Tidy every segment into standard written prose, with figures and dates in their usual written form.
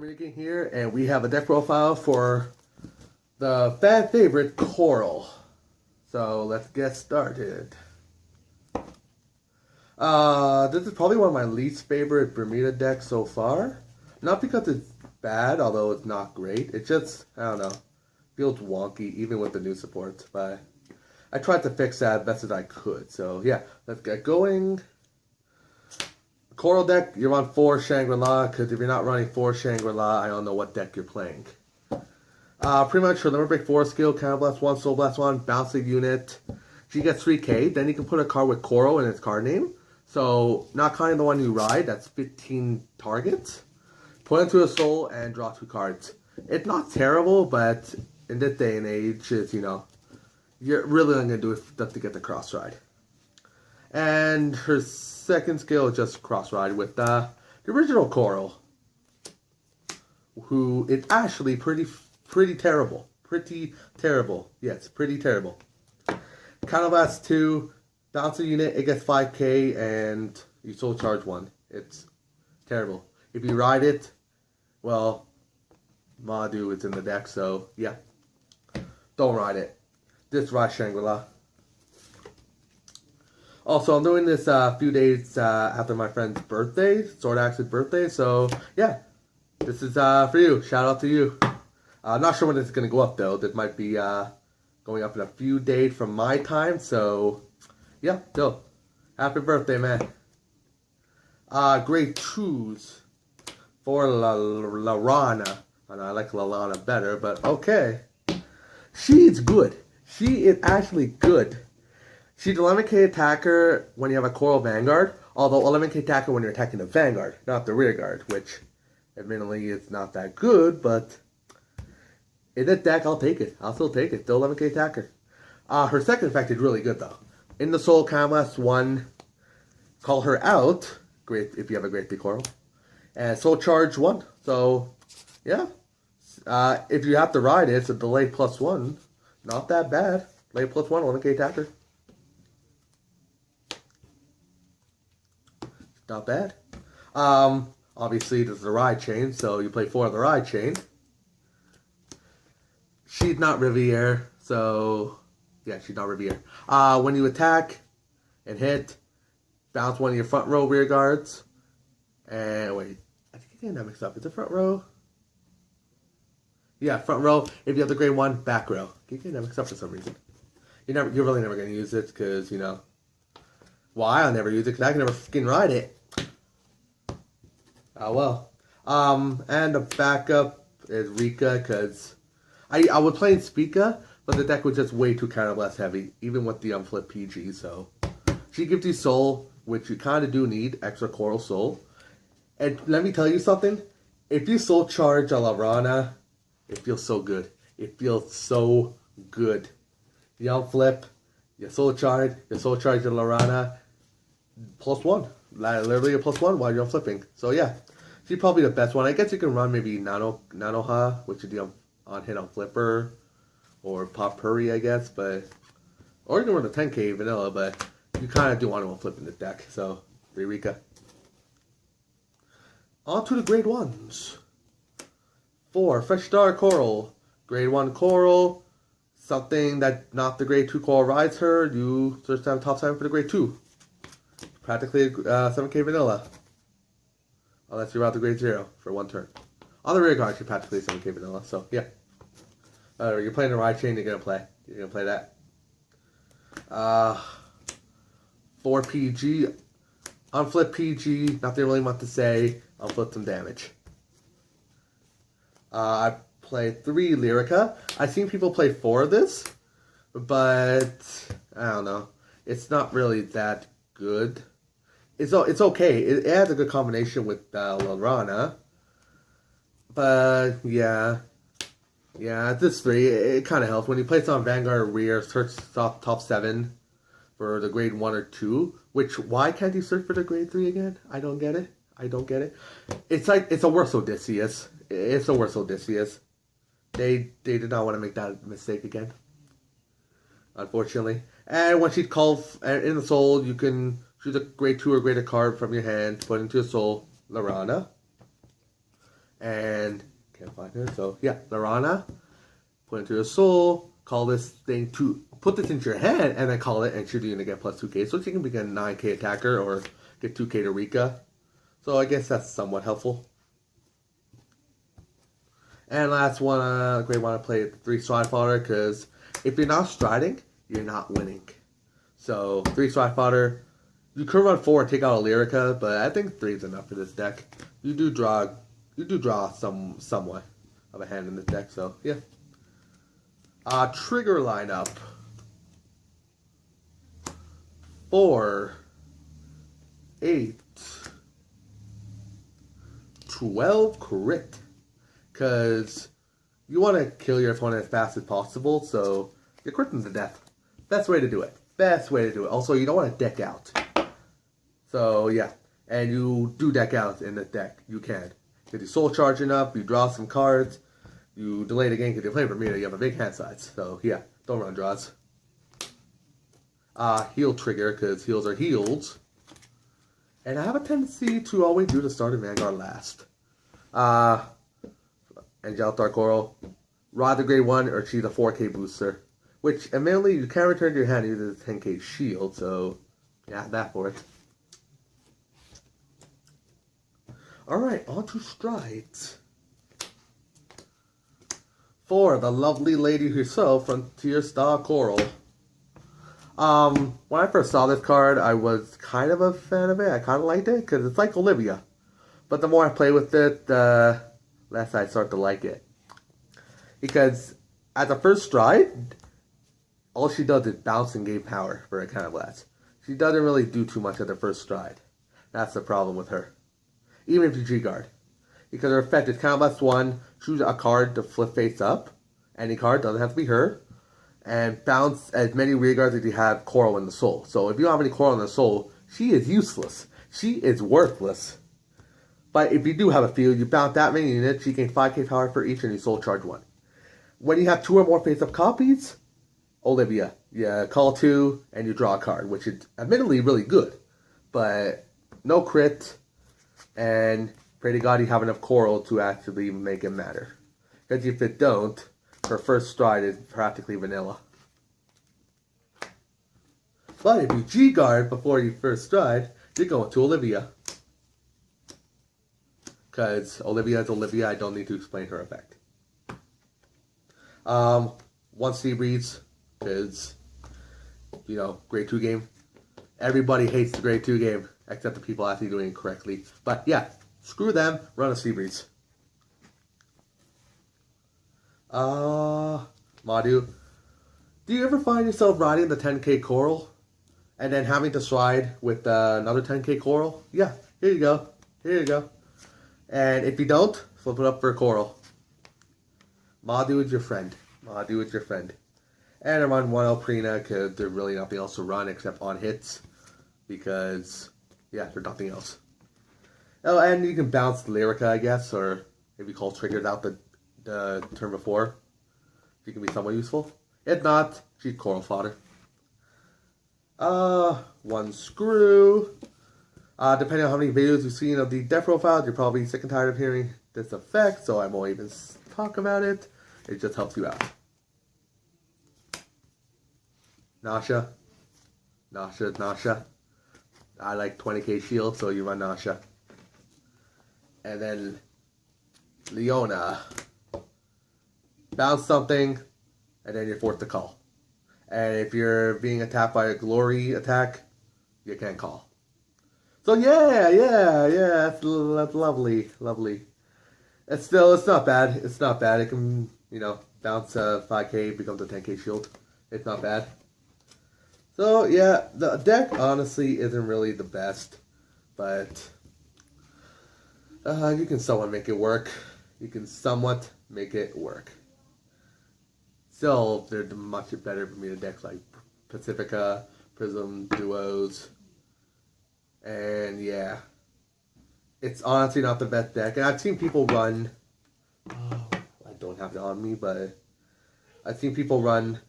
Dominican here, and we have a deck profile for the fan favorite Coral. So let's get started. This is probably one of my least favorite Bermuda decks so far. Not because it's bad, although it's not great. It just, I don't know, feels wonky even with the new supports. But I tried to fix that as best as I could. So yeah, let's get going. Coral deck, you're on 4 Shangri-La, because if you're not running 4 Shangri-La, I don't know what deck you're playing. Pretty much her Limit Break 4 skill, Counter Blast 1, Soul Blast 1, bounce the unit. She gets 3k, then you can put a card with Coral in its card name. So, not counting the one you ride, that's 15 targets. Put into a soul and draw 2 cards. It's not terrible, but in this day and age, it's, you know, you're really only going to do it just to get the cross ride. And her second skill is just cross ride with the original Coral, who is actually pretty terrible. Pretty terrible. Yes, pretty terrible. Counter Blast 2, bounce a unit, it gets 5k, and you soul charge 1. It's terrible. If you ride it, well, Madu is in the deck, so yeah. Don't ride it. Just ride Shangri-La. Also, I'm doing this a few days after my friend's birthday, Sword Axe's birthday, so yeah, this is for you. Shout out to you. I'm not sure when this is going to go up though. This might be going up in a few days from my time, so yeah, still, happy birthday, man. Grade 2s for Larana. I know I like Lalana better, but okay. She's good. She is actually good. She's 11k attacker when you have a Coral Vanguard, although 11k attacker when you're attacking the Vanguard, not the rear guard, which admittedly is not that good, but in that deck, I'll take it. I'll still take it. Still 11k attacker. Her second effect is really good though. In the Soul, Counter Blast 1, call her out, great if you have a Great Big Coral, and Soul Charge 1. So, yeah. If you have to ride it, it's a delay +1. Not that bad. Delay +1, 11k attacker. Not bad. Obviously, there's the ride chain, so you play 4 of the ride chain. She's not Riviere, so yeah, she's not Riviere. When you attack and hit, bounce one of your front row rear guards. And wait, I think I'm getting that mixed up. Is it front row? Yeah, front row. If you have the grade 1, back row. I'm getting that mixed up for some reason. You're really never gonna use it because, you know, well, I'll never use it because I can never fucking ride it. Oh well. And the backup is Rika, because I was playing Spica, but the deck was just way too Counter Blast heavy, even with the unflip PG, so she gives you soul, which you kind of do need, extra Coral soul. And let me tell you something, if you soul charge a Larana, it feels so good. It feels so good. You unflip, you soul charge a Larana, +1. Literally a +1 while you're flipping. So yeah, she's probably the best one. I guess you can run maybe Nanoha, which is the on hit on flipper, or Pop Hurry, I guess, but or you can run the 10k vanilla, but you kind of do want to flip in the deck. So Rika. On to the grade 1s. 4 Fresh Star Coral, grade 1 Coral. Something that not the grade 2 Coral rides her. You search down top 7 for the grade 2. Practically 7k vanilla. Unless you're out the grade 0 for 1 turn. On the rear guard, you're practically 7k vanilla, so yeah. You're playing the ride chain, you're gonna play. You're gonna play that. 4 PG. Unflip PG, nothing really much to say. Unflip some damage. I played 3 Lyrica. I've seen people play 4 of this, but I don't know. It's not really that good. It's okay. It has a good combination with Larana. But yeah, this 3 it kind of helps when you place on Vanguard rear. Search top 7 for the grade 1 or 2. Which why can't you search for the grade 3 again? I don't get it. It's like it's a worse Odysseus. It's a worse Odysseus. They did not want to make that mistake again, unfortunately. And when she's called in the soul, you can choose a grade 2 or greater card from your hand, put into a soul, Larana. And can't find her. So yeah, Lorana, put into your soul, call this thing to put this into your hand, and then call it, and she's going to get plus 2k. So she can become a 9k attacker or get 2k to Rika. So I guess that's somewhat helpful. And last one, great one to play 3 stride fodder, because if you're not striding, you're not winning. So 3 stride fodder, you could run 4 and take out a Lyrica, but I think 3 is enough for this deck. You do draw somewhat of a hand in this deck, so yeah. Trigger lineup. 4, 8, 12 crit. Because you want to kill your opponent as fast as possible, so you're critting to death. Best way to do it. Best way to do it. Also, you don't want to deck out. So, yeah. And you do deck out in the deck. You can. Get your soul charging up, you draw some cards, you delay the game because you're playing Bermuda, you have a big hand size. So, yeah. Don't run draws. Heal trigger, because heals are healed. And I have a tendency to always do the start of Vanguard last. Angelic Dark Coral, Rod the Grade 1, or Chi the 4k booster. Which, admittedly, you can return to your hand using the 10k shield, so yeah, that for it. Alright, on to strides. For the lovely lady herself, Frontier Star Coral. When I first saw this card, I was kind of a fan of it. I kind of liked it, because it's like Olivia. But the more I play with it, the less I start to like it. Because at the first stride, all she does is bounce and gain power for a kind of blast. She doesn't really do too much at the first stride. That's the problem with her. Even if you G-guard. Because her effect is kind of blast 1, choose a card to flip face up. Any card, doesn't have to be her. And bounce as many rear guards as you have Coral in the soul. So if you don't have any Coral in the soul, she is useless. She is worthless. But if you do have a field, you bounce that many units, you gain 5k power for each, and you soul charge 1. When you have 2 or more face-up copies, Olivia, you call 2, and you draw a card, which is admittedly really good. But no crit, and pray to God you have enough Coral to actually make it matter. Because if it don't, her first stride is practically vanilla. But if you G-guard before you first stride, you're going to Olivia. Because Olivia is Olivia, I don't need to explain her effect. 1 Sea Breeze, because, you know, grade 2 game. Everybody hates the grade 2 game, except the people actually doing it correctly. But yeah, screw them, run a Sea Breeze. Madu, do you ever find yourself riding the 10k Coral? And then having to stride with another 10k Coral? Yeah, here you go. Here you go. And if you don't, flip it up for a Coral. Madu is your friend. Madu is your friend. And I run 1 Elprina because there's really nothing else to run except on hits. Because, yeah, there's nothing else. Oh, and you can bounce Lyrica, I guess, or if you call triggers out the turn before. She can be somewhat useful. If not, she's Coral fodder. 1 Screw. Depending on how many videos you've seen of the death profiles, you're probably sick and tired of hearing this effect, so I won't even talk about it. It just helps you out. Nasha. Nasha. I like 20k shield, so you run Nasha. And then Leona. Bounce something, and then you're forced to call. And if you're being attacked by a glory attack, you can't call. So yeah, that's lovely. It's not bad. It's not bad. It can, you know, bounce 5k, becomes a 10k shield. It's not bad. So yeah, the deck honestly isn't really the best, but you can somewhat make it work. Still, they're much better for me to decks like Pacifica, Prism, Duos. And yeah, it's honestly not the best deck. And I've seen people run, I don't have it on me, but I've seen people run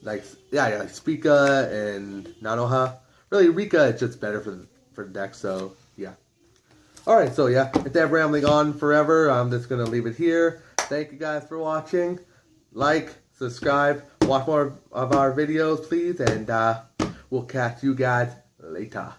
like Spica and Nanoha. Really, Rika is just better for the deck, so yeah. Alright, so yeah, instead of rambling on forever, I'm just going to leave it here. Thank you guys for watching. Like, subscribe, watch more of our videos, please, and we'll catch you guys later.